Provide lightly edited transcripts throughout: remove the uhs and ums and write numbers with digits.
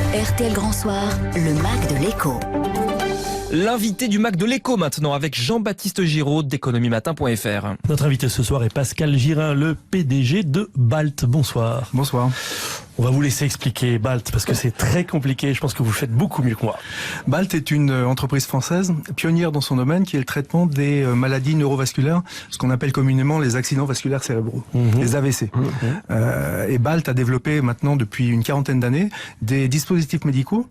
RTL Grand Soir, le MAC de l'écho. L'invité du MAC de l'écho maintenant avec Jean-Baptiste Giraud d'économieMatin.fr. Notre invité ce soir est Pascal Girin, le PDG de BALT. Bonsoir. Bonsoir. On va vous laisser expliquer BALT parce que c'est très compliqué. Je pense que vous le faites beaucoup mieux que moi. BALT est une entreprise française pionnière dans son domaine qui est le traitement des maladies neurovasculaires, ce qu'on appelle communément les accidents vasculaires cérébraux, les AVC. Et BALT a développé maintenant depuis une quarantaine d'années des dispositifs médicaux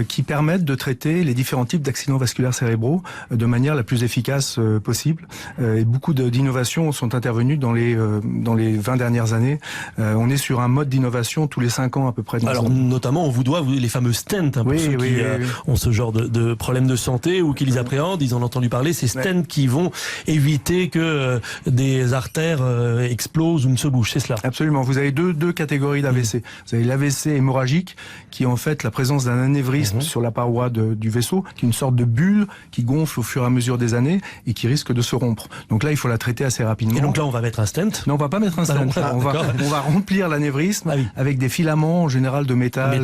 qui permettent de traiter les différents types d'accidents vasculaires cérébraux de manière la plus efficace possible. Et beaucoup d'innovations sont intervenues dans les 20 dernières années. On est sur un mode d'innovation tous les 5 ans à peu près. Alors notamment, on vous doit les fameux stents pour ceux qui ont ce genre de problèmes de santé ou qui les appréhendent. Ils en ont entendu parler. Ces stents qui vont éviter que des artères explosent ou ne se bougent. C'est cela. Absolument. Vous avez deux catégories d'AVC. Vous avez l'AVC hémorragique qui est en fait la présence d'un anévrisme sur la paroi du vaisseau, qui est une sorte de bulle qui gonfle au fur et à mesure des années et qui risque de se rompre. Donc là, il faut la traiter assez rapidement. Et donc là, on va mettre un stent? Non, on va pas mettre un stent. On va remplir l'anévrisme avec des filaments en général de métal,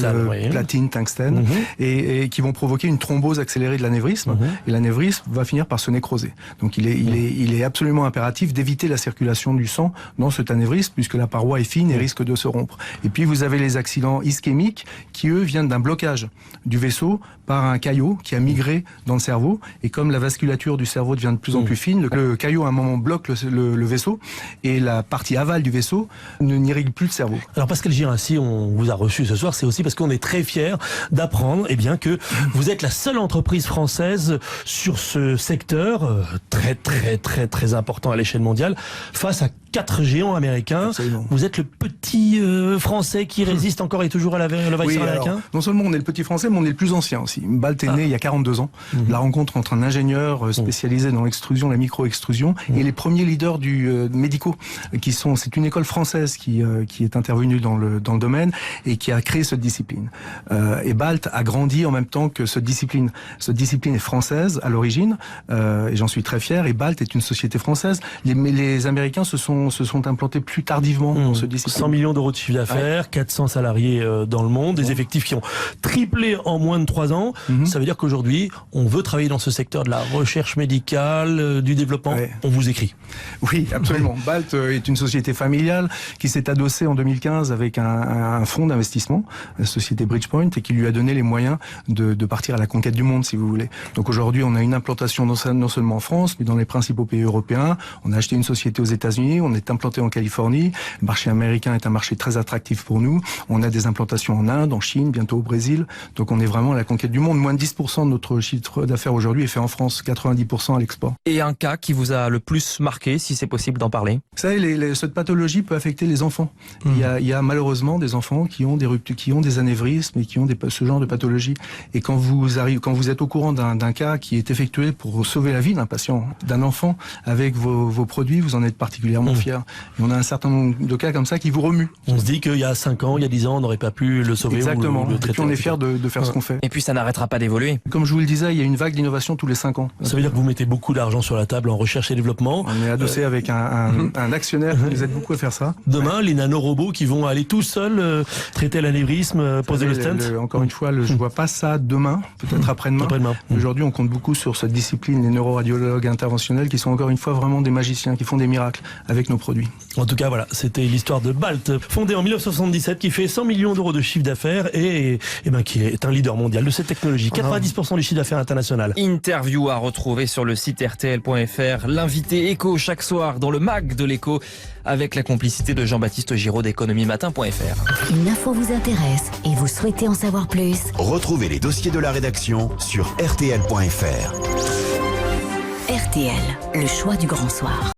platine, tungstène, et qui vont provoquer une thrombose accélérée de l'anévrisme. Et l'anévrisme va finir par se nécroser. Donc il est absolument impératif d'éviter la circulation du sang dans cet anévrisme puisque la paroi est fine et risque de se rompre. Et puis vous avez les accidents ischémiques qui eux viennent d'un blocage du vaisseau par un caillot qui a migré dans le cerveau. Et comme la vasculature du cerveau devient de plus en plus fine, le caillot à un moment bloque le vaisseau et la partie aval du vaisseau n'irrigue plus le cerveau. Alors Pascal Girin, si on vous a reçu ce soir, c'est aussi parce qu'on est très fiers d'apprendre que vous êtes la seule entreprise française sur ce secteur très important à l'échelle mondiale face à 4 géants américains. Absolument. Vous êtes le petit français qui résiste encore et toujours à l'envahisseur américain. Alors, non seulement on est le petit français, mais on est le plus ancien aussi. BALT est né il y a 42 ans. La rencontre entre un ingénieur spécialisé dans l'extrusion, la micro-extrusion, et les premiers leaders médicaux, c'est une école française qui est intervenue dans le domaine et qui a créé cette discipline. Et BALT a grandi en même temps que cette discipline. Cette discipline est française à l'origine, et j'en suis très fier. Et BALT est une société française. Mais les Américains se sont implantés plus tardivement dans ce discipline. 100 millions d'euros de chiffre d'affaires, 400 salariés dans le monde, des effectifs qui ont triplé en moins de 3 ans. Ça veut dire qu'aujourd'hui, on veut travailler dans ce secteur de la recherche médicale, du développement. On vous écrit. Oui, absolument. BALT est une société familiale qui s'est adossée en 2015 avec un fonds d'investissement, la société Bridgepoint, et qui lui a donné les moyens de partir à la conquête du monde, si vous voulez. Donc aujourd'hui, on a une implantation non seulement en France, mais dans les principaux pays européens. On a acheté une société aux États-Unis, on est implanté en Californie. Le marché américain est un marché très attractif pour nous. On a des implantations en Inde, en Chine, bientôt au Brésil. Donc on est vraiment à la conquête du monde. Moins de 10% de notre chiffre d'affaires aujourd'hui est fait en France, 90% à l'export. Et un cas qui vous a le plus marqué, si c'est possible d'en parler? Vous savez, cette pathologie peut affecter les enfants. Il y a malheureusement des enfants qui ont des ruptures, qui ont des anévrismes et qui ont ce genre de pathologie. Et quand vous êtes au courant d'un cas qui est effectué pour sauver la vie d'un patient, d'un enfant, avec vos produits, vous en êtes particulièrement fiers. Et on a un certain nombre de cas comme ça qui vous remuent. On se dit qu'il y a 5 ans, il y a 10 ans, on n'aurait pas pu le sauver. Exactement. Ou le traiter. Et puis on est fiers de faire ce qu'on fait. Et puis ça n'arrêtera pas d'évoluer. Comme je vous le disais, il y a une vague d'innovation tous les 5 ans. Ça veut dire que vous mettez beaucoup d'argent sur la table en recherche et développement. On est adossé avec un actionnaire qui nous aide beaucoup à faire ça. Demain, les nanorobots qui vont aller tout seuls traiter l'anévrisme, poser le stent. Encore une fois, je vois pas ça demain, peut-être après-demain. Aujourd'hui, on compte beaucoup sur cette discipline, les neuroradiologues interventionnels qui sont encore une fois vraiment des magiciens, qui font des miracles avec nos produits. En tout cas, voilà, c'était l'histoire de BALT, fondée en 1977, qui fait 100 millions d'euros de chiffre d'affaires et qui est un leader mondial de cette technologie. 90% du chiffre d'affaires international. Interview à retrouver sur le site RTL.fr. L'invité écho chaque soir dans le MAC de l'écho avec la complicité de Jean-Baptiste Giraud d'économieMatin.fr. Une info vous intéresse et vous souhaitez en savoir plus? Retrouvez les dossiers de la rédaction sur RTL.fr. RTL, le choix du grand soir.